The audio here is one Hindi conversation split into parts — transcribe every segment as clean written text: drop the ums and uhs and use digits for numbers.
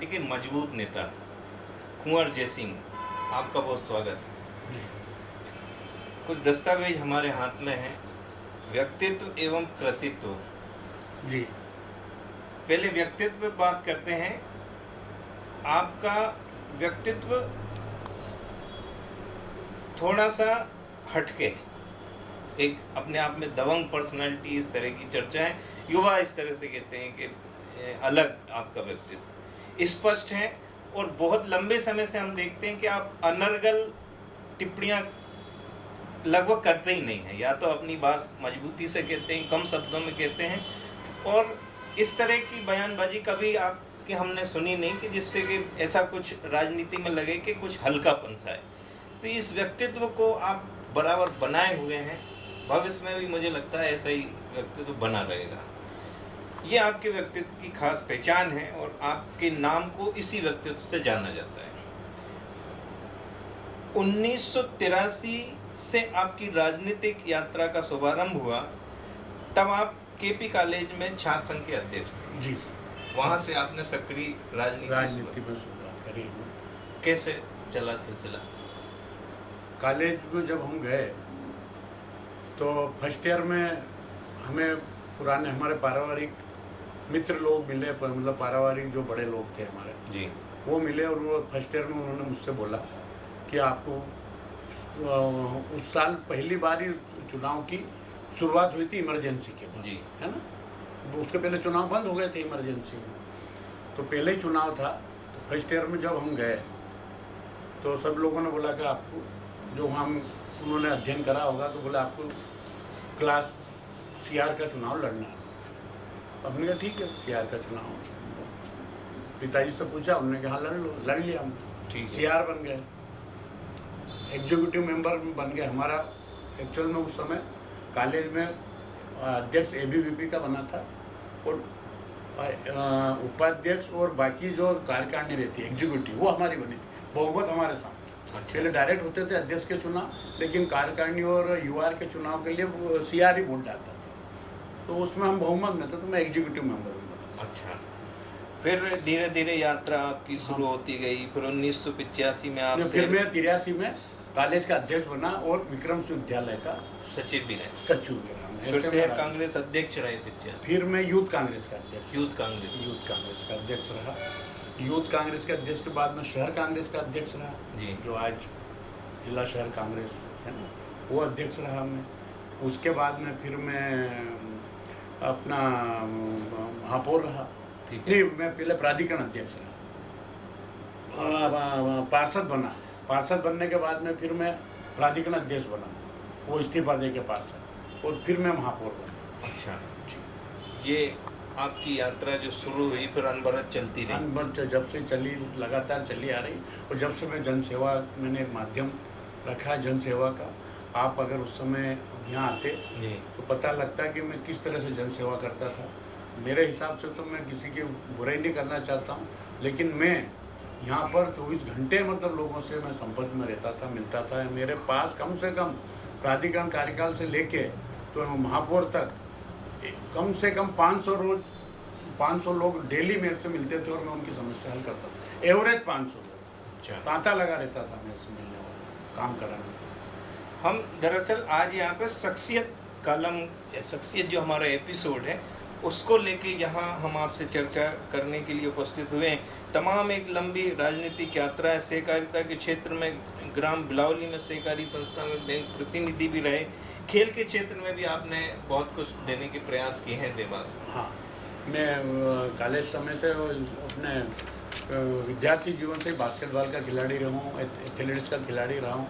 पार्टी के मजबूत नेता कुंवर जय सिंह, आपका बहुत स्वागत है। कुछ दस्तावेज हमारे हाथ में हैं, व्यक्तित्व एवं कृतित्व। जी, पहले व्यक्तित्व पे बात करते हैं। आपका व्यक्तित्व थोड़ा सा हटके, एक अपने आप में दबंग पर्सनालिटी, इस तरह की चर्चा है। युवा इस तरह से कहते हैं कि अलग आपका व्यक्तित्व स्पष्ट है, और बहुत लंबे समय से हम देखते हैं कि आप अनर्गल टिप्पणियाँ लगभग करते ही नहीं हैं, या तो अपनी बात मजबूती से कहते हैं, कम शब्दों में कहते हैं, और इस तरह की बयानबाजी कभी आपकी हमने सुनी नहीं कि जिससे कि ऐसा कुछ राजनीति में लगे कि कुछ हल्कापन सा है। तो इस व्यक्तित्व को आप बराबर बनाए हुए हैं, भविष्य में भी मुझे लगता है ऐसा ही व्यक्तित्व बना रहेगा। ये आपके व्यक्तित्व की खास पहचान है और आपके नाम को इसी व्यक्तित्व से जाना जाता है। 1983 से आपकी राजनीतिक यात्रा का शुभारंभ हुआ, तब आप केपी कॉलेज में छात्र संघ के अध्यक्ष थे। जी, वहाँ से आपने सक्रिय राजनीति में शुरुआत करी। कैसे चला सिलसिला? कॉलेज में जब हम गए तो फर्स्ट ईयर में हमें पुराने हमारे पारिवारिक मित्र लोग मिले, मतलब पारिवारिक जो बड़े लोग थे हमारे जी, वो मिले, और वो फर्स्ट ईयर में उन्होंने मुझसे बोला कि आपको उस साल पहली बार ही चुनाव की शुरुआत हुई थी इमरजेंसी के बाद, जी, है ना। उसके पहले चुनाव बंद हो गए थे इमरजेंसी में, तो पहले ही चुनाव था। तो फर्स्ट ईयर में जब हम गए तो सब लोगों ने बोला कि आपको, जो हम उन्होंने अध्ययन करा होगा, तो बोला आपको क्लास सीआर का चुनाव लड़ना है। हमने कहा ठीक है, सीआर का चुनाव। पिताजी से पूछा, उन्होंने कहा लड़ लो। लड़ लिया हम, ठीक है। सीआर बन गए, एग्जीक्यूटिव मेंबर बन गए। हमारा एक्चुअल में उस समय कॉलेज में अध्यक्ष एबीवीपी का बना था, और उपाध्यक्ष और बाकी जो कार्यकारिणी रहती है एग्जीक्यूटिव, वो हमारी बनी थी, बहुमत हमारे साथ। अच्छा। पहले डायरेक्ट होते थे अध्यक्ष के चुनाव, लेकिन कार्यकारिणी और यूआर के चुनाव के लिए सीआर ही वोट डालता था, तो उसमें हम बहुमत में थे, तो मैं एग्जीक्यूटिव मेंबर भी बना। अच्छा, फिर धीरे धीरे यात्रा आपकी शुरू होती गई। फिर 1985 में आप फिर मैं 83 में कॉलेज का अध्यक्ष बना और विक्रम विश्वविद्यालय का सचिव भी रहे, सचिव भी रहा। फिर शहर कांग्रेस अध्यक्ष रहे 85। फिर मैं यूथ कांग्रेस का अध्यक्ष, यूथ कांग्रेस का अध्यक्ष रहा। यूथ कांग्रेस के अध्यक्ष के बाद में शहर कांग्रेस का अध्यक्ष रहा जी, जो आज जिला शहर कांग्रेस है ना, वो अध्यक्ष रहा मैं। उसके बाद में फिर मैं अपना महापौर रहा। ठीक है। नहीं, मैं पहले प्राधिकरण अध्यक्ष रहा, पार्षद बना। पार्षद बनने के बाद में फिर मैं प्राधिकरण अध्यक्ष बना, वो इस्तीफा दे के पार्षद, और फिर मैं महापौर बना। अच्छा, ये आपकी यात्रा जो शुरू हुई, फिर अनवरत चलती रही। अनबन जब से चली, लगातार चली आ रही। और जब से मैं जनसेवा, मैंने एक माध्यम रखा जनसेवा का। आप अगर उस समय यहाँ आते जी, तो पता लगता कि मैं किस तरह से जनसेवा करता था। मेरे हिसाब से तो मैं किसी की बुराई नहीं करना चाहता हूँ, लेकिन मैं यहाँ पर 24 घंटे मतलब लोगों से मैं संपर्क में रहता था, मिलता था। मेरे पास कम से कम प्राधिकरण कार्यकाल से लेके तो महापौर तक कम से कम 500 लोग डेली मेरे से मिलते थे, और मैं उनकी समस्या हल करता था। एवरेज 500 लोग, अच्छा। तांता लगा रहता था मेरे से मिलने वाला, काम कराने। हम दरअसल आज यहाँ पे शख्सियत कॉलम, शख्सियत जो हमारा एपिसोड है, उसको लेके यहाँ हम आपसे चर्चा करने के लिए उपस्थित हुए हैं। तमाम एक लंबी राजनीतिक यात्रा है, सहकारिता के क्षेत्र में ग्राम बिलावली में सहकारी संस्था में बैंक प्रतिनिधि भी रहे, खेल के क्षेत्र में भी आपने बहुत कुछ देने के प्रयास किए हैं देवास। हाँ, मैं कॉलेज समय से अपने विद्यार्थी जीवन से बास्केटबॉल का खिलाड़ी रहा हूँ, एथलेटिक्स का खिलाड़ी रहा हूँ।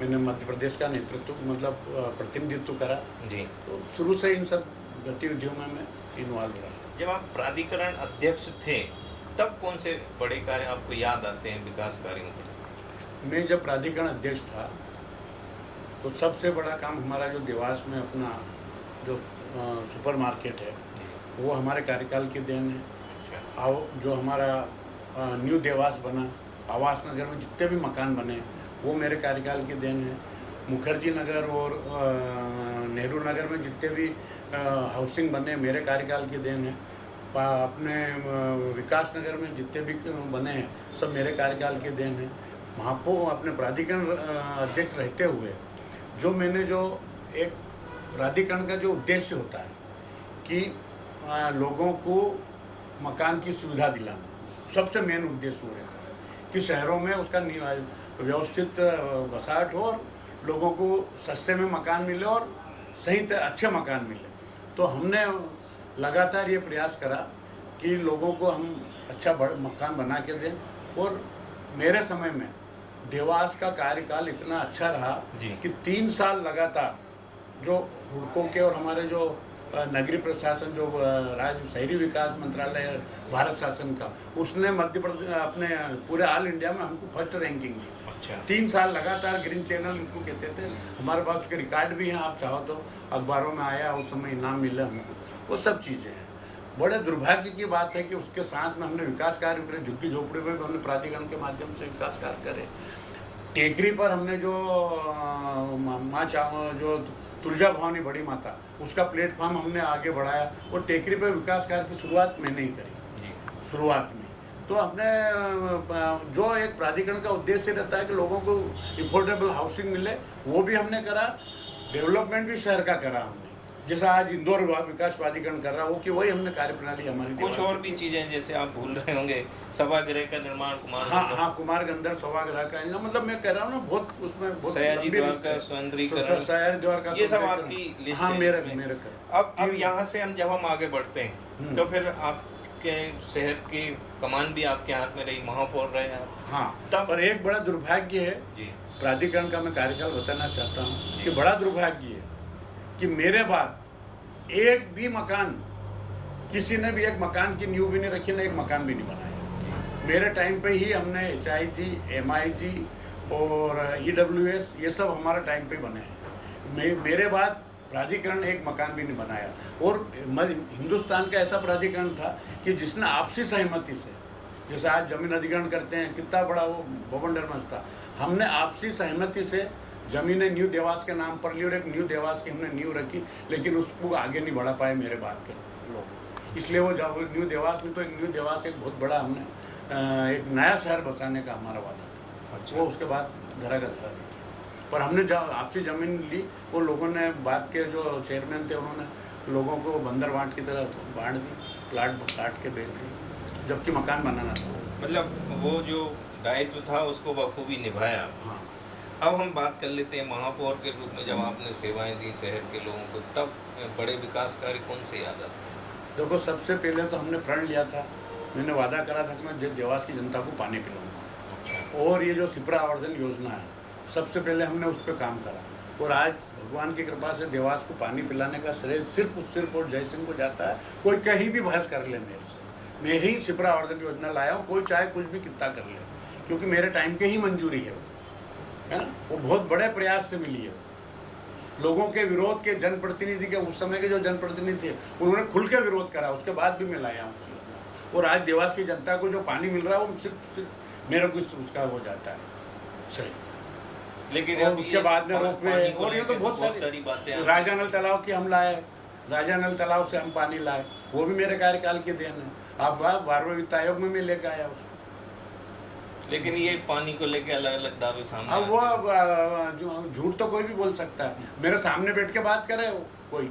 मैंने मध्य प्रदेश का नेतृत्व, मतलब प्रतिनिधित्व करा जी, तो शुरू से इन सब गतिविधियों में मैं इन्वॉल्व रहा। जब आप प्राधिकरण अध्यक्ष थे, तब कौन से बड़े कार्य आपको याद आते हैं विकास कार्यों के? मैं जब प्राधिकरण अध्यक्ष था तो सबसे बड़ा काम हमारा जो देवास में अपना जो सुपर मार्केट है, वो हमारे कार्यकाल की देन है। जो हमारा न्यू देवास बना, आवास नगर में जितने भी मकान बने, वो मेरे कार्यकाल की देन है। मुखर्जी नगर और नेहरू नगर में जितने भी हाउसिंग बने, मेरे कार्यकाल की देन है। अपने विकास नगर में जितने भी बने हैं सब मेरे कार्यकाल के देन हैं। महापौर अपने प्राधिकरण अध्यक्ष रहते हुए जो मैंने जो एक प्राधिकरण का जो उद्देश्य होता है कि लोगों को मकान की सुविधा दिलाना, सबसे मेन उद्देश्य हो रहता है कि शहरों में उसका व्यवस्थित बसाहट हो और लोगों को सस्ते में मकान मिले और सही अच्छे मकान मिले। तो हमने लगातार ये प्रयास करा कि लोगों को हम अच्छा मकान बना के दें। और मेरे समय में देवास का कार्यकाल इतना अच्छा रहा कि 3 साल लगातार जो हुड़कों के और हमारे जो नगरीय प्रशासन जो राज्य शहरी विकास मंत्रालय भारत शासन का, उसने मध्य प्रदेश अपने पूरे ऑल इंडिया में हमको फर्स्ट रैंकिंग दी। अच्छा। 3 साल लगातार ग्रीन चैनल उसको कहते थे। हमारे पास उसके रिकॉर्ड भी हैं, आप चाहो तो अखबारों में आया, उस समय इनाम मिला हमको, वो सब चीज़ें हैं। बड़े दुर्भाग्य की बात है कि उसके साथ में हमने विकास कार्य करे, झुग्गी झोपड़ी में भी हमने प्राधिकरण के माध्यम से विकास कार्य करे। टेकरी पर हमने जो जो तुलजा भवानी बड़ी माता, उसका प्लेटफॉर्म हमने आगे बढ़ाया और टेकरी पर विकास कार्य की शुरुआत मैंने ही करी शुरुआत में। तो हमने जो एक प्राधिकरण का उद्देश्य रहता है कि लोगों को अफोर्डेबल हाउसिंग मिले, वो भी हमने करा। डेवलपमेंट भी शहर का करा हमने, जैसा आज इंदौर विकास प्राधिकरण कर रहा हो कि वही हमने कार्यप्रणाली हमारी। कुछ और भी चीजें जैसे आप भूल रहे होंगे, सभागृह का निर्माण कुमार, हाँ कुमार गंधर सभागृह का, मतलब मैं कह रहा हूँ ना, बहुत उसमें बहुत सयाजी द्वार का सुंदरीकरण, सयाजी द्वार का, ये सब आपकी लिस्ट हाँ है। मेरे अब यहाँ से हम जब हम आगे बढ़ते हैं तो फिर आपके शहर की कमान भी आपके हाथ में रही, महापौर रहे आप। हाँ, तब पर एक बड़ा दुर्भाग्य है जी, प्राधिकरण का मैं कार्यकाल बताना चाहता हूँ कि बड़ा दुर्भाग्य है कि मेरे बाद एक भी मकान, किसी ने भी एक मकान की नींव भी नहीं रखी, ना एक मकान भी नहीं बनाया। मेरे टाइम पे ही हमने HIG, MIG और EWS ये सब हमारा टाइम पे बने हैं। मेरे बाद प्राधिकरण एक मकान भी नहीं बनाया। और हिंदुस्तान का ऐसा प्राधिकरण था कि जिसने आपसी सहमति से, जैसे आज जमीन अधिग्रहण करते हैं, कितना बड़ा वो भवंडर मच था, हमने आपसी सहमति से जमीनें न्यू देवास के नाम पर ली और एक न्यू देवास की हमने नींव रखी, लेकिन उसको आगे नहीं बढ़ा पाए मेरे बाद के लोग। इसलिए वो जब न्यू देवास में, तो एक न्यू देवास एक बहुत बड़ा हमने एक नया शहर बसाने का हमारा वादा था। अच्छा। वो उसके बाद धरा का धरा नहीं किया। पर हमने जब आपसी ज़मीन ली, वो लोगों ने, बाद के जो चेयरमैन थे उन्होंने लोगों को बंदर बांट की तरह बांट दी, प्लाट काट के बेच दी, जबकि मकान बनाना था। मतलब वो जो दायित्व था उसको बखूबी निभाया। हाँ। अब हम बात कर लेते हैं महापौर के रूप में जब आपने सेवाएं दी शहर के लोगों को, तब बड़े विकास कार्य कौन से याद आते हैं? देखो, सबसे पहले तो हमने प्रण लिया था, मैंने वादा करा था कि मैं देवास की जनता को पानी पिलाऊंगा। और ये जो शिप्रा आवर्धन योजना है, सबसे पहले हमने उस पर काम करा। और आज भगवान की कृपा से देवास को पानी पिलाने का श्रेय सिर्फ और जय सिंह को जाता है। कोई कहीं भी बहस कर ले मेरे से, मैं ही शिप्रा आवर्धन योजना लाया हूँ, कोई चाहे कुछ भी कितना कर ले, क्योंकि मेरे टाइम के ही मंजूरी है ना। वो बहुत बड़े प्रयास से मिली है। लोगों के विरोध के, जनप्रतिनिधि के, उस समय के जो जनप्रतिनिधि थे उन्होंने खुल के विरोध करा, उसके बाद भी मैं लाया हूँ। और आज देवास की जनता को जो पानी मिल रहा है वो सिर्फ मेरा कुछ उसका हो जाता है सही। लेकिन उसके बाद में रोपवे, और ये तो बहुत सारी बातें। राजानल तालाब की हम लाए, राजानल तालाब से हम पानी लाए, वो भी मेरे कार्यकाल के देन है। आप 12वें वित्त आयोग में मैं लेकर आया उसको। लेकिन ये पानी को लेके अलग अलग दावे सामने। अब वो झूठ तो कोई भी बोल सकता है, मेरे सामने बैठ के बात करे वो कोई,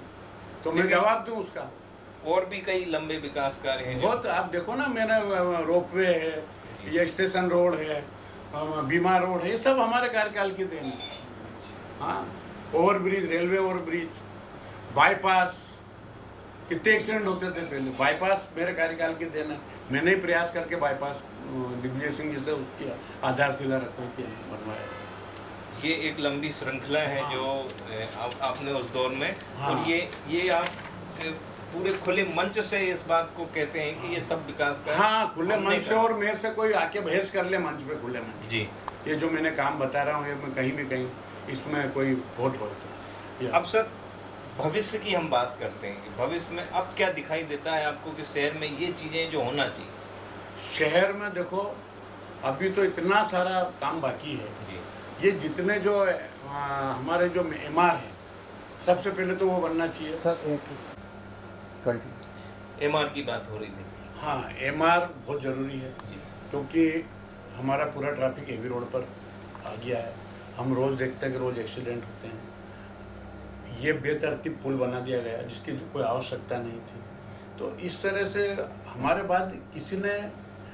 तो मैं जवाब दूं उसका। और भी कई लंबे विकास कार्य हैं बहुत, आप देखो ना, मैंने रोपवे है, ये स्टेशन रोड है, बीमा रोड है, ये सब हमारे कार्यकाल की देन है। हाँ, over bridge, railway over bridge, bypass, कितने एक्सीडेंट होते थे पहले, बाईपास मेरे कार्यकाल की देन है। मैंने ही प्रयास करके बाईपास दिग्विजय सिंह जी से उसकी आधारशिला रखी थी, बनवाया। ये एक लंबी श्रृंखला है। हाँ। जो आपने उस दौर में। हाँ। और ये आप पूरे खुले मंच से इस बात को कहते हैं कि ये सब विकास का। हाँ, खुले मंच से, और मेरे से कोई आके बहस कर ले मंच पे, खुले मंच जी, ये जो मैंने काम बता रहा हूँ, ये मैं कहीं भी कहीं इसमें कोई वोट हो। अब सर, भविष्य की हम बात करते हैं कि भविष्य में अब क्या दिखाई देता है आपको कि शहर में ये चीज़ें जो होना चाहिए? शहर में देखो, अभी तो इतना सारा काम बाकी है जी। ये जितने जो हमारे जो MR है, सबसे पहले तो वो बनना चाहिए। सर एक एमआर की बात हो रही थी। हाँ, एमआर बहुत ज़रूरी है जी। क्योंकि हमारा पूरा ट्रैफिक हेवी रोड पर आ गया है। हम रोज़ देखते हैं कि रोज़ एक्सीडेंट होते हैं। ये बेतरतीब पुल बना दिया गया जिसकी कोई आवश्यकता नहीं थी। तो इस तरह से हमारे बाद किसी ने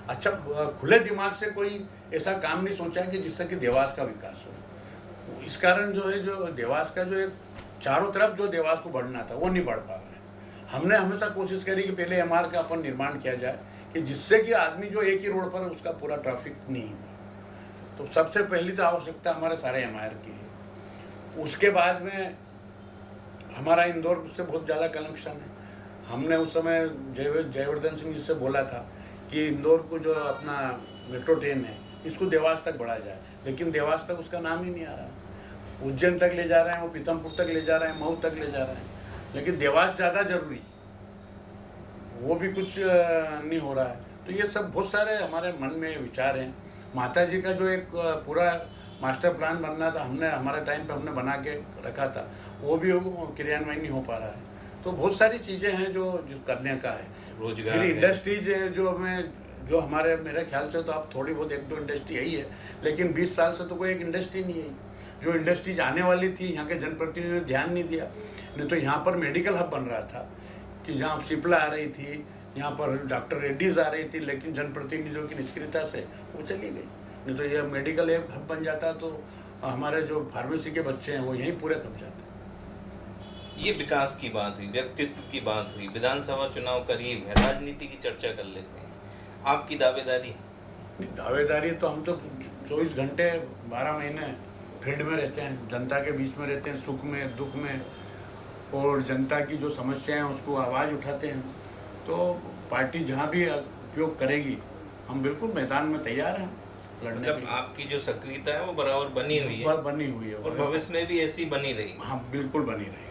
अच्छा खुले दिमाग से कोई ऐसा काम नहीं सोचा कि जिससे कि देवास का विकास हो। इस कारण जो है, जो देवास का जो एक चारों तरफ जो देवास को बढ़ना था वो नहीं बढ़ पा रहा है। हमने हमेशा कोशिश करी कि पहले एमआर का अपन निर्माण किया जाए कि जिससे कि आदमी जो एक ही रोड पर उसका पूरा ट्रैफिक नहीं हो। तो सबसे पहली तो आवश्यकता हमारे सारे एमआर की है। उसके बाद में हमारा इंदौर से बहुत ज़्यादा कनेक्शन है। हमने उस समय जयवर्धन सिंह जी से बोला था कि इंदौर को जो अपना मेट्रो ट्रेन है इसको देवास तक बढ़ाया जाए, लेकिन देवास तक उसका नाम ही नहीं आ रहा। उज्जैन तक ले जा रहे हैं, वो पीथमपुर तक ले जा रहे हैं, मऊ तक ले जा रहे हैं, लेकिन देवास ज़्यादा जरूरी, वो भी कुछ नहीं हो रहा है। तो ये सब बहुत सारे हमारे मन में विचार हैं। माता जी का जो एक पूरा मास्टर प्लान बनना था, हमने हमारे टाइम पे हमने बना के रखा था, वो भी क्रियान्वयन नहीं हो पा रहा है। तो बहुत सारी चीज़ें हैं जो करने का है। रोजगार फिर है। इंडस्ट्रीज जो हमारे मेरे ख्याल से तो अब थोड़ी बहुत एक दो इंडस्ट्री यही है, लेकिन 20 साल से तो कोई एक इंडस्ट्री नहीं है। जो इंडस्ट्रीज आने वाली थी यहाँ के जनप्रतिनिधियों ने ध्यान नहीं दिया। नहीं तो यहाँ पर मेडिकल हब बन रहा था कि जहाँ सिप्ला आ रही थी, यहाँ पर डॉक्टर रेड्डीज आ रही थी, लेकिन जनप्रतिनिधियों की निष्क्रियता से वो चली गई। नहीं तो यह मेडिकल एक हब बन जाता तो हमारे जो फार्मेसी के बच्चे हैं वो यहीं पूरे खप जाते। ये विकास की बात हुई, व्यक्तित्व की बात हुई, विधानसभा चुनाव करीब है, राजनीति की चर्चा कर लेते हैं। आपकी दावेदारी? दावेदारी तो हम तो 24 घंटे 12 महीने फील्ड में रहते हैं, जनता के बीच में रहते हैं, सुख में दुख में, और जनता की जो समस्याएं हैं उसको आवाज़ उठाते हैं। तो पार्टी जहाँ भी उपयोग करेगी हम बिल्कुल मैदान में तैयार हैं लड़ने के मतलब लिए। आपकी जो सक्रियता है वो बराबर बनी हुई है बनी हुई है और भविष्य में भी ऐसी बनी रही। हाँ, बिल्कुल बनी रही।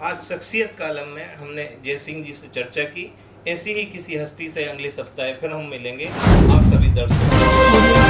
आज शख्सियत कालम में हमने जय सिंह जी से चर्चा की। ऐसी ही किसी हस्ती से अगले सप्ताह फिर हम मिलेंगे। आप सभी दर्शकों